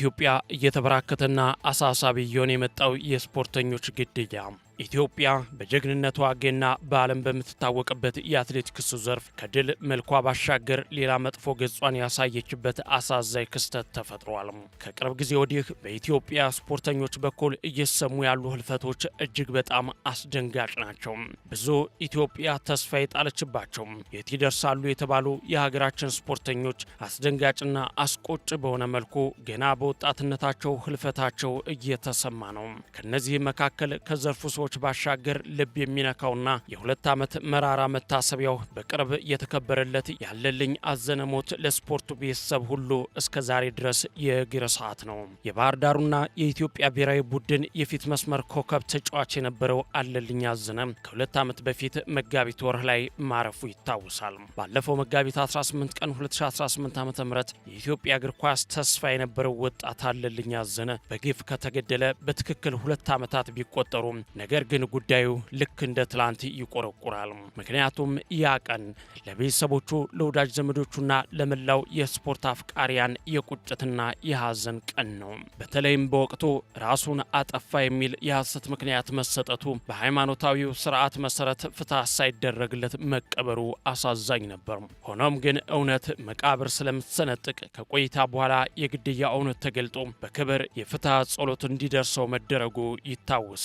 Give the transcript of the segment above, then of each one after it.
በኢትዮጵያ እየተበራከተና አሳሳቢ እየሆነ የመጣው የስፖርተኞች ግድያ ኢትዮጵያ በጀግንነቷ ገና በዓለም በምትታወቅበት የአትሌቲክስ ዘርፍ ከድል መልኳ ባሻገር ሌላ መጥፎ ገጿን ያሳየችበት አሳዛኝ ክስተት ተፈጥሯል። ከቅርብ ጊዜ ወዲህ በኢትዮጵያ ስፖርተኞች በኩል እየሰሙ ያሉ ህልፈቶች እጅግ በጣም አስደንጋጭ ናቸው። ብዙ ኢትዮጵያ ተስፋ የጣለችባቸው የት ይደርሳሉ የተባሉ የሀገራችን ስፖርተኞች አስደንጋጭና አስቆጭ በሆነ መልኩ ገና በወጣትነታቸው ህልፈታቸው እየተሰማ ነው። ከነዚህ መካከል ከዘርፉ ሰዎች ባሻገር ልብ የሚነካውና የ2 ዓመት መራራ መታሰቢያው በቅርብ የተከበረለት ያለልኝ አዘነ ሞት ለስፖርቱ ቤተሰብ ሁሉ እስከ ዛሬ ድረስ የእግር እሳት ነው። የባህር ዳሩና የኢትዮጵያ ብሔራዊ ቡድን የፊት መስመር ኮከብ ተጫዋች የነበረው አለልኝ አዘነ ከ2 ዓመት በፊት መጋቢት ወር ላይ ማረፉ ይታወሳል። ባለፈው መጋቢት 18 ቀን 2018 ዓ.ም የኢትዮጵያ እግር ኳስ ተስፋ የነበረው ወጣት አለልኝ አዘነ በግፍ ከተገደለ በትክክል 2 ዓመታት ቢቆጠሩ ነገር ግን ጉዳዩ ልክ እንደ ትላንት ይቆረቁራል። ምክንያቱም ያ ቀን ለቤተሰቦቹ ለወዳጅ ዘመዶቹና ለመላው የስፖርት አፍቃሪያን የቁጭትና የሐዘን ቀን ነው። በተለይም በወቅቱ ራሱን አጠፋ የሚል የሐሰት ምክንያት መሰጠቱ በሃይማኖታዊው ስርዓት መሰረት ፍትህ ሳይደረግለት መቀበሩ አሳዛኝ ነበር። ሆኖም ግን እውነት መቃብር ስለምትሰነጥቅ ከቆይታ በኋላ የግድያ እውነት ተገልጦ በክብር የፍትህ ጸሎት እንዲደርሰው መደረጉ ይታወሳል።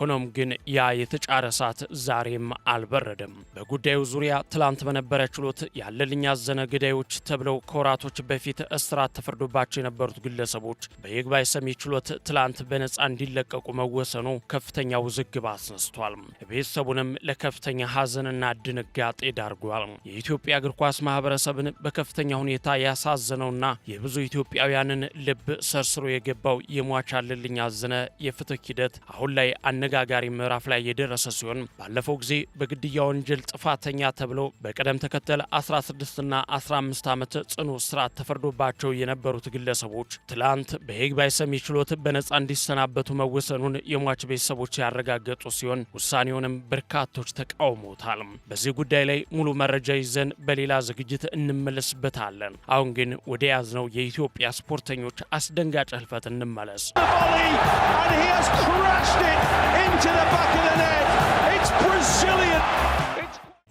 ሆኖም ግን ያ የተጫረ እሳት ዛሬም አልበረደም። በጉዳዩ ዙሪያ ትላንት በነበረ ችሎት ያለልኝ አዘነ ገዳዮች ተብለው ከወራቶች በፊት እስራት ተፈርዶባቸው የነበሩት ግለሰቦች በይግባኝ ሰሚ ችሎት ትላንት በነጻ እንዲለቀቁ መወሰኑ ከፍተኛ ውዝግብ አስነስቷል። ቤተሰቡንም ለከፍተኛ ሐዘንና ድንጋጤ ዳርጓል። የኢትዮጵያ እግር ኳስ ማህበረሰብን በከፍተኛ ሁኔታ ያሳዘነውና የብዙ ኢትዮጵያውያንን ልብ ሰርስሮ የገባው የሟች አለልኝ አዘነ የፍትህ ሂደት አሁን ላይ አነጋጋሪ ምዕራፍ ላይ የደረሰ ሲሆን ባለፈው ጊዜ በግድያ ወንጀል ጥፋተኛ ተብለው በቀደም ተከተል 16 እና 15 ዓመት ጽኑ እስራት ተፈርዶባቸው የነበሩት ግለሰቦች ትላንት በይግባኝ ሰሚ ችሎት በነጻ እንዲሰናበቱ መወሰኑን የሟች ቤተሰቦች ያረጋገጡ ሲሆን ውሳኔውንም በርካቶች ተቃውመውታል። በዚህ ጉዳይ ላይ ሙሉ መረጃ ይዘን በሌላ ዝግጅት እንመለስበታለን። አሁን ግን ወደ ያዝነው የኢትዮጵያ ስፖርተኞች አስደንጋጭ ህልፈት እንመለስ። Into the back of the net. It's Brazilian.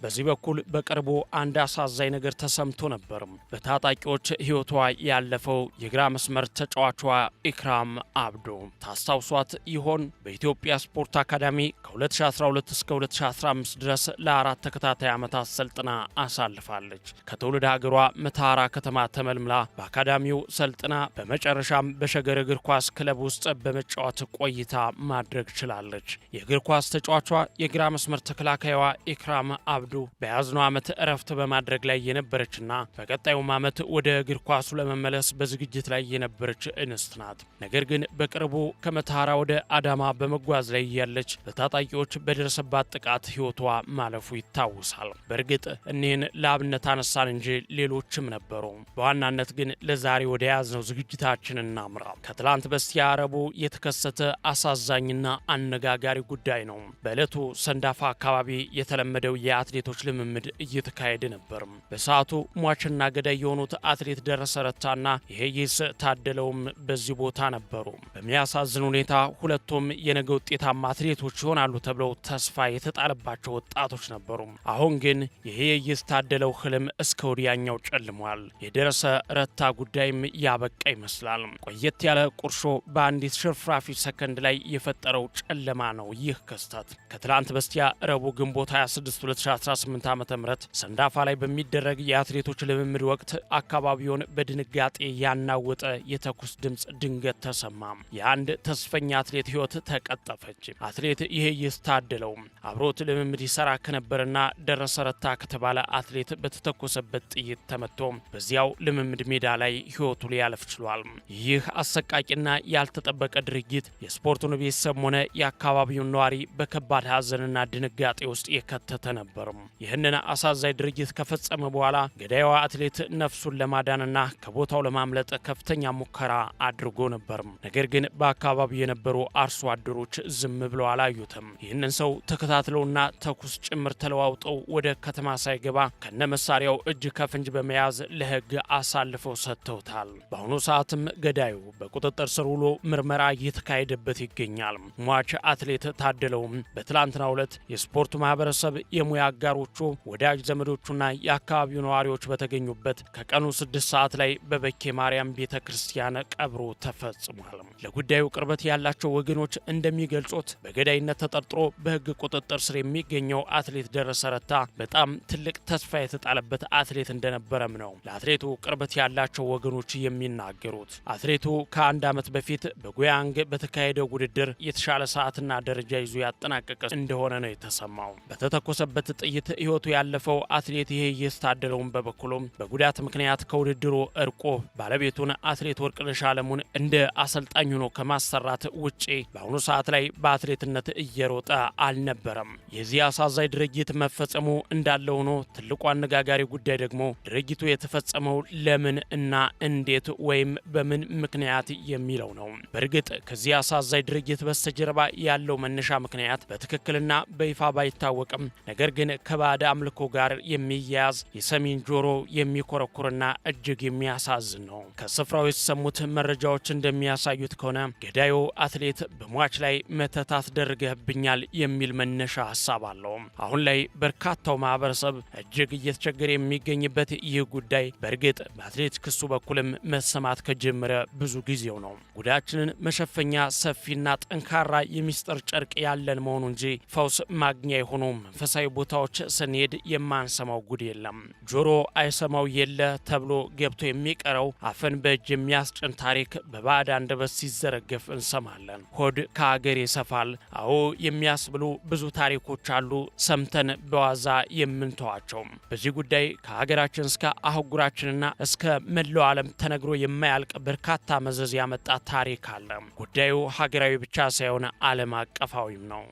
በዚህ በኩል በቅርቡ አንድ አሳዛኝ ነገር ተሰምቶ ነበር። በታጣቂዎች ህይወቷ ያለፈው የግራ መስመር ተጫዋቿ ኢክራም አብዶ ታስታውሷት ይሆን? በኢትዮጵያ ስፖርት አካዳሚ ከ2012 እስከ 2015 ድረስ ለ4 ተከታታይ ዓመታት ሰልጥና አሳልፋለች። ከትውልድ ሀገሯ መተሃራ ከተማ ተመልምላ በአካዳሚው ሰልጥና በመጨረሻም በሸገር እግር ኳስ ክለብ ውስጥ በመጫወት ቆይታ ማድረግ ችላለች። የእግር ኳስ ተጫዋቿ የግራ መስመር ተከላካይዋ ኢክራም አብዶ በያዝነው ዓመት እረፍት በማድረግ ላይ የነበረችና በቀጣዩም ዓመት ወደ እግር ኳሱ ለመመለስ በዝግጅት ላይ የነበረች እንስት ናት። ነገር ግን በቅርቡ ከመተሃራ ወደ አዳማ በመጓዝ ላይ ያለች በታጣቂዎች በደረሰባት ጥቃት ህይወቷ ማለፉ ይታወሳል። በእርግጥ እኒህን ለአብነት አነሳን እንጂ ሌሎችም ነበሩ። በዋናነት ግን ለዛሬ ወደ ያዝነው ዝግጅታችን እናምራ። ከትላንት በስቲያ ረቡዕ የተከሰተ አሳዛኝና አነጋጋሪ ጉዳይ ነው። በዕለቱ ሰንዳፋ አካባቢ የተለመደው የአትሌቶች ልምምድ እየተካሄደ ነበር። በሰዓቱ ሟችና ገዳይ የሆኑት አትሌት ደረሰ ረታና ይሄይስ ታደለውም በዚህ ቦታ ነበሩ። በሚያሳዝን ሁኔታ ሁለቱም የነገ ውጤታማ አትሌቶች ይሆናሉ ተብለው ተስፋ የተጣለባቸው ወጣቶች ነበሩ። አሁን ግን ይሄይስ ታደለው ህልም እስከ ወዲያኛው ጨልሟል። የደረሰ ረታ ጉዳይም ያበቃ ይመስላል። ቆየት ያለ ቁርሾ በአንዲት ሽርፍራፊ ሰከንድ ላይ የፈጠረው ጨለማ ነው ይህ ክስተት። ከትላንት በስቲያ ረቡዕ ግንቦት 26 2018 ዓ.ም ሰንዳፋ ላይ በሚደረግ የአትሌቶች ልምምድ ወቅት አካባቢውን በድንጋጤ ያናወጠ የተኩስ ድምጽ ድንገት ተሰማ። የአንድ ተስፈኛ አትሌት ህይወት ተቀጠፈች። አትሌት ይሄይስ ታደለው አብሮት ልምምድ ይሰራ ከነበረና ደረሰ ረታ ከተባለ አትሌት በተተኮሰበት ጥይት ተመቶ በዚያው ልምምድ ሜዳ ላይ ህይወቱ ሊያልፍ ችሏል። ይህ አሰቃቂና ያልተጠበቀ ድርጊት የስፖርቱን ቤተሰብ ሆነ የአካባቢውን ነዋሪ በከባድ ሐዘንና ድንጋጤ ውስጥ የከተተ ነበር። ይህንን አሳዛኝ ድርጊት ከፈጸመ በኋላ ገዳዩ አትሌት ነፍሱን ለማዳንና ከቦታው ለማምለጥ ከፍተኛ ሙከራ አድርጎ ነበር። ነገር ግን በአካባቢው የነበሩ አርሶ አደሮች ዝም ብለው አላዩትም። ይህንን ሰው ተከታትለውና ተኩስ ጭምር ተለዋውጠው ወደ ከተማ ሳይገባ ከነመሳሪያው እጅ ከፍንጅ በመያዝ ለሕግ አሳልፈው ሰጥተውታል። በአሁኑ ሰዓትም ገዳዩ በቁጥጥር ስር ውሎ ምርመራ እየተካሄደበት ይገኛል። ሟች አትሌት ታደለውም በትላንትናው ዕለት የስፖርት ማህበረሰብ፣ የሙያ አጋሮቹ፣ ወዳጅ ዘመዶቹና የአካባቢው ነዋሪዎች በተገኙበት ከቀኑ 6 ሰዓት ላይ በበኬ ማርያም ቤተክርስቲያን ቀብሩ ተፈጽሟል። ለጉዳዩ ቅርበት ያላቸው ወገኖች እንደሚገልጹት በገዳይነት ተጠርጥሮ በሕግ ቁጥጥር ስር የሚገኘው አትሌት ደረሰ ረታ በጣም ትልቅ ተስፋ የተጣለበት አትሌት እንደነበረም ነው ለአትሌቱ ቅርበት ያላቸው ወገኖች የሚናገሩት። አትሌቱ ከ1 ዓመት በፊት በጉያንግ በተካሄደው ውድድር የተሻለ ሰዓትና ደረጃ ይዞ ያጠናቀቀ እንደሆነ ነው የተሰማው። በተተኮሰበት ጥይት ሕይወቱ ያለፈው አትሌት ይሄይስ ታደለውን በበኩሉም በጉዳት ምክንያት ከውድድሩ እርቆ ባለቤቱን አትሌት ወርቅነሽ አለሙን እንደ አሰልጣኝ ሆኖ ከማሰራት ውጪ በአሁኑ ሰዓት ላይ በአትሌትነት እየሮጠ አልነበረም። የዚህ አሳዛኝ ድርጊት መፈጸሙ እንዳለ ሆኖ ትልቁ አነጋጋሪ ጉዳይ ደግሞ ድርጊቱ የተፈጸመው ለምን እና እንዴት ወይም በምን ምክንያት የሚለው ነው። በእርግጥ ከዚህ አሳዛኝ ድርጊት በስተጀርባ ያለው መነሻ ምክንያት በትክክልና በይፋ ባይታወቅም ነገር ግን ከባዕድ አምልኮ ጋር የሚያያዝ የሰሚን ጆሮ የሚኮረኩርና እጅግ የሚያሳዝን ነው። ከስፍራው የተሰሙት መረጃዎች እንደሚያሳዩት ከሆነ ገዳዩ አትሌት በሟች ላይ መተት አስደርገህብኛል የሚል መነሻ ሀሳብ አለው። አሁን ላይ በርካታው ማህበረሰብ እጅግ እየተቸገረ የሚገኝበት ይህ ጉዳይ በእርግጥ በአትሌት ክሱ በኩልም መሰማት ከጀመረ ብዙ ጊዜው ነው። ጉዳያችንን መሸፈኛ ሰፊና ጠንካራ የሚስጥር ጨርቅ ያለን መሆኑ እንጂ ፈውስ ማግኛ የሆኑ መንፈሳዊ ቦታዎች ስንሄድ የማንሰማው ጉድ የለም። ጆሮ አይሰማው የለ ተብሎ ገብቶ የሚቀረው አፈን በእጅ የሚያስጭን ታሪክ በባዕድ አንደበት ሲዘረገፍ እንሰማለን። ሆድ ከሀገር ይሰፋል። አዎ የሚያስብሉ ብዙ ታሪኮች አሉ፣ ሰምተን በዋዛ የምንተዋቸው። በዚህ ጉዳይ ከሀገራችን እስከ አህጉራችንና እስከ መላው ዓለም ተነግሮ የማያልቅ በርካታ መዘዝ ያመጣ ታሪክ አለ። ጉዳዩ ሀገራዊ ብቻ ሳይሆን ዓለም አቀፋዊም ነው።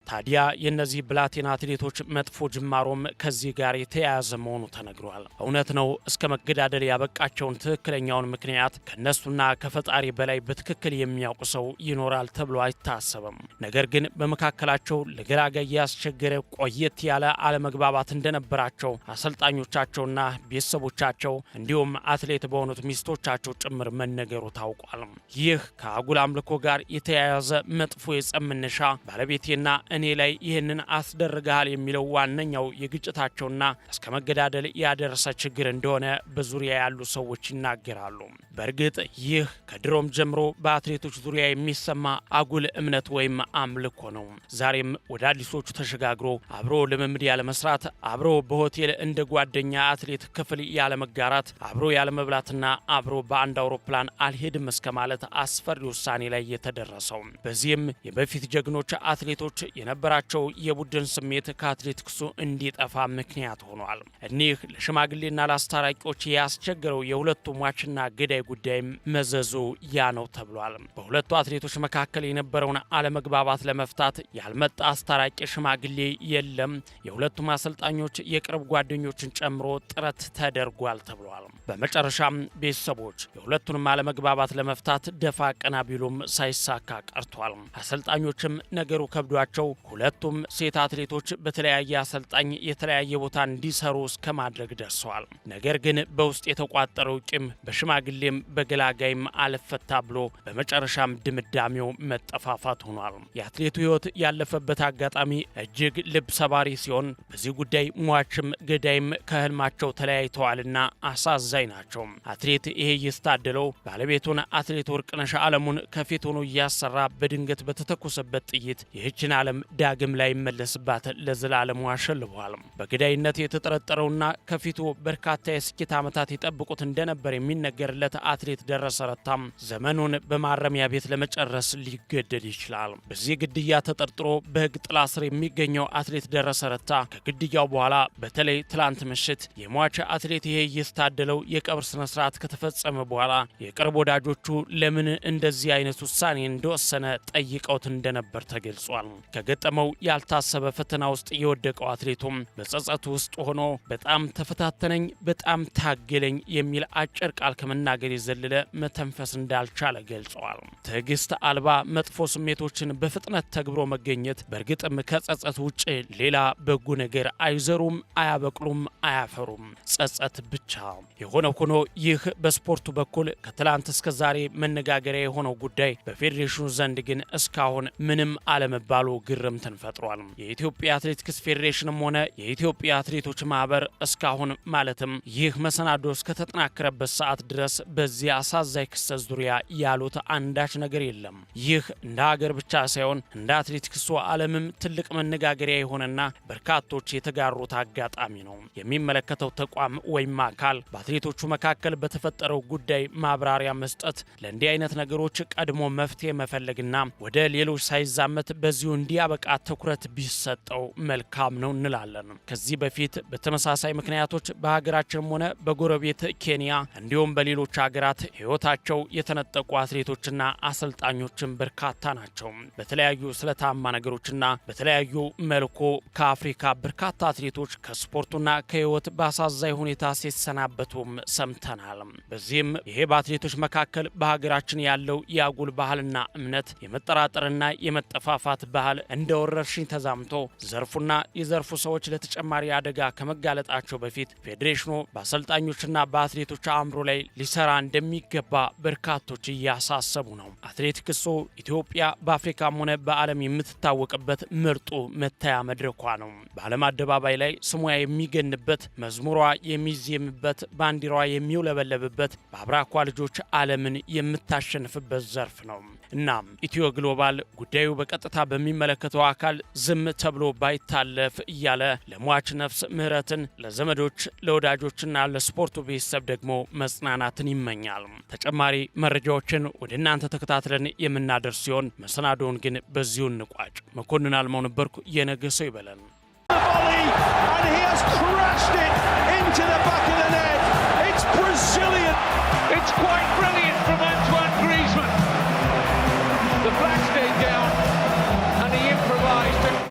ታዲያ የነዚህ ብላቴና አትሌቶች መጥፎ ጅማሮም ከዚህ ጋር የተያያዘ መሆኑ ተነግሯል። እውነት ነው፣ እስከ መገዳደል ያበቃቸውን ትክክለኛውን ምክንያት ከነሱና ከፈጣሪ በላይ በትክክል የሚያውቁ ሰው ይኖራል ተብሎ አይታሰብም። ነገር ግን በመካከላቸው ለገላጋይ ያስቸገረ ቆየት ያለ አለመግባባት እንደነበራቸው አሰልጣኞቻቸውና ቤተሰቦቻቸው እንዲሁም አትሌት በሆኑት ሚስቶቻቸው ጭምር መነገሩ ታውቋል። ይህ ከአጉል አምልኮ ጋር የተያያዘ መጥፎ የጸብ መነሻ ባለቤቴና እኔ ላይ ይህንን አስደርጋል የሚለው ዋነኛው የግጭታቸውና እስከ መገዳደል ያደረሰ ችግር እንደሆነ በዙሪያ ያሉ ሰዎች ይናገራሉ። በእርግጥ ይህ ከድሮም ጀምሮ በአትሌቶች ዙሪያ የሚሰማ አጉል እምነት ወይም አምልኮ ነው። ዛሬም ወደ አዲሶቹ ተሸጋግሮ አብሮ ልምምድ ያለመስራት፣ አብሮ በሆቴል እንደ ጓደኛ አትሌት ክፍል ያለመጋራት፣ አብሮ ያለመብላትና አብሮ በአንድ አውሮፕላን አልሄድም እስከ ማለት አስፈሪ ውሳኔ ላይ የተደረሰው። በዚህም የበፊት ጀግኖች አትሌቶች የነበራቸው የቡድን ስሜት ከአትሌቲክሱ እንዲጠፋ ምክንያት ሆኗል። እኒህ ለሽማግሌና ለአስታራቂዎች ያስቸገረው የሁለቱ ሟችና ገዳይ ጉዳይ መዘዙ ያ ነው ተብሏል። በሁለቱ አትሌቶች መካከል የነበረውን አለመግባባት ለመፍታት ያልመጣ አስታራቂ ሽማግሌ የለም። የሁለቱም አሰልጣኞች የቅርብ ጓደኞችን ጨምሮ ጥረት ተደርጓል ተብሏል። በመጨረሻም ቤተሰቦች የሁለቱንም አለመግባባት ለመፍታት ደፋ ቀና ቢሉም ሳይሳካ ቀርቷል። አሰልጣኞችም ነገሩ ከብዷቸው ሁለቱም ሴት አትሌቶች በተለያየ አሰልጣኝ የተለያየ ቦታ እንዲሰሩ እስከ ማድረግ ደርሰዋል። ነገር ግን በውስጥ የተቋጠረው ቂም በሽማግሌም በገላጋይም አልፈታ ብሎ በመጨረሻም ድምዳሜው መጠፋፋት ሆኗል። የአትሌቱ ሕይወት ያለፈበት አጋጣሚ እጅግ ልብ ሰባሪ ሲሆን በዚህ ጉዳይ ሟችም ገዳይም ከህልማቸው ተለያይተዋልና አሳዛኝ ናቸው። አትሌት ይሄይስ ታደለው ባለቤቱን አትሌት ወርቅነሽ አለሙን ከፊት ሆኖ እያሰራ በድንገት በተተኮሰበት ጥይት ይህችን ዓለም ዳግም ላይ መለስባት ለዘላለሙ አሸልቧል። በገዳይነት የተጠረጠረውና ከፊቱ በርካታ የስኬት ዓመታት ይጠብቁት እንደነበር የሚነገርለት አትሌት ደረሰ ረታም ዘመኑን በማረሚያ ቤት ለመጨረስ ሊገደድ ይችላል። በዚህ ግድያ ተጠርጥሮ በሕግ ጥላ ስር የሚገኘው አትሌት ደረሰ ረታ ከግድያው በኋላ በተለይ ትላንት ምሽት የሟች አትሌት ይሄይስ ታደለው የቀብር ስነ ስርዓት ከተፈጸመ በኋላ የቅርብ ወዳጆቹ ለምን እንደዚህ አይነት ውሳኔ እንደወሰነ ጠይቀውት እንደነበር ተገልጿል። ከገጠመው ያልታሰበ ፈተና ውስጥ የወደቀው አትሌቱም በጸጸቱ ውስጥ ሆኖ በጣም ተፈታተነኝ፣ በጣም ታገለኝ የሚል አጭር ቃል ከመናገር የዘለለ መተንፈስ እንዳልቻለ ገልጸዋል። ትዕግስት አልባ መጥፎ ስሜቶችን በፍጥነት ተግብሮ መገኘት በእርግጥም ከጸጸት ውጭ ሌላ በጎ ነገር አይዘሩም፣ አያበቅሉም፣ አያፈሩም። ጸጸት ብቻ። የሆነ ሆኖ ይህ በስፖርቱ በኩል ከትላንት እስከ ዛሬ መነጋገሪያ የሆነው ጉዳይ በፌዴሬሽኑ ዘንድ ግን እስካሁን ምንም አለመባሉ ግርምትን ፈጥሯል። የኢትዮጵያ አትሌቲክስ ፌዴሬሽንም ሆነ የኢትዮጵያ አትሌቶች ማህበር እስካሁን ማለትም ይህ መሰናዶ እስከተጠናከረበት ሰዓት ድረስ በዚህ አሳዛኝ ክስተት ዙሪያ ያሉት አንዳች ነገር የለም። ይህ እንደ ሀገር ብቻ ሳይሆን እንደ አትሌቲክሱ ዓለምም ትልቅ መነጋገሪያ የሆነና በርካቶች የተጋሩት አጋጣሚ ነው። የሚመለከተው ተቋም ወይም አካል በአትሌቶቹ መካከል በተፈጠረው ጉዳይ ማብራሪያ መስጠት፣ ለእንዲህ አይነት ነገሮች ቀድሞ መፍትሄ መፈለግና ወደ ሌሎች ሳይዛመት በዚሁ እንዲያበቃ ትኩረት ቢሰጠው መልካም ነው እንላለን። ከዚህ በፊት በተመሳሳይ ምክንያቶች በሀገራችንም ሆነ በጎረቤት ኬንያ እንዲሁም በሌሎች ሀገራት ሕይወታቸው የተነጠቁ አትሌቶችና አሰልጣኞችን በርካታ ናቸው። በተለያዩ ስለታማ ነገሮችና በተለያዩ መልኩ ከአፍሪካ በርካታ አትሌቶች ከስፖርቱና ከሕይወት በአሳዛኝ ሁኔታ ሲሰናበቱም ሰምተናል። በዚህም ይሄ በአትሌቶች መካከል በሀገራችን ያለው የአጉል ባህልና እምነት የመጠራጠርና የመጠፋፋት ባህል እንደ ወረርሽኝ ተዛምቶ ዘርፉና የዘርፉ ሰዎች ለተጨማሪ አደጋ ከመጋለጣቸው በፊት ፌዴሬሽኑ በአሰልጣኞችና በአትሌቶች አእምሮ ላይ ሊሰራ እንደሚገባ በርካቶች እያሳሰቡ ነው። አትሌቲክሱ ኢትዮጵያ በአፍሪካም ሆነ በዓለም የምትታወቅበት ምርጡ መታያ መድረኳ ነው። በዓለም አደባባይ ላይ ስሟ የሚገንበት፣ መዝሙሯ የሚዜምበት፣ ባንዲራዋ የሚውለበለብበት፣ በአብራኳ ልጆች ዓለምን የምታሸንፍበት ዘርፍ ነው። እናም ኢትዮ ግሎባል ጉዳዩ በቀጥታ በሚመለከተው አካል ዝም ተብሎ ባይታለፍ እያለ ለሟች ነፍስ ምህረትን፣ ለዘመዶች ለወዳጆችና ለስፖርቱ ቤተሰብ ደግሞ መጽናናትን ይመኛል። ተጨማሪ መረጃዎችን ወደ እናንተ ተከታትለን የምናደርስ ሲሆን መሰናዶውን ግን በዚሁ እንቋጭ። መኮንን አልማው ነበርኩ። የነገ ሰው ይበለን።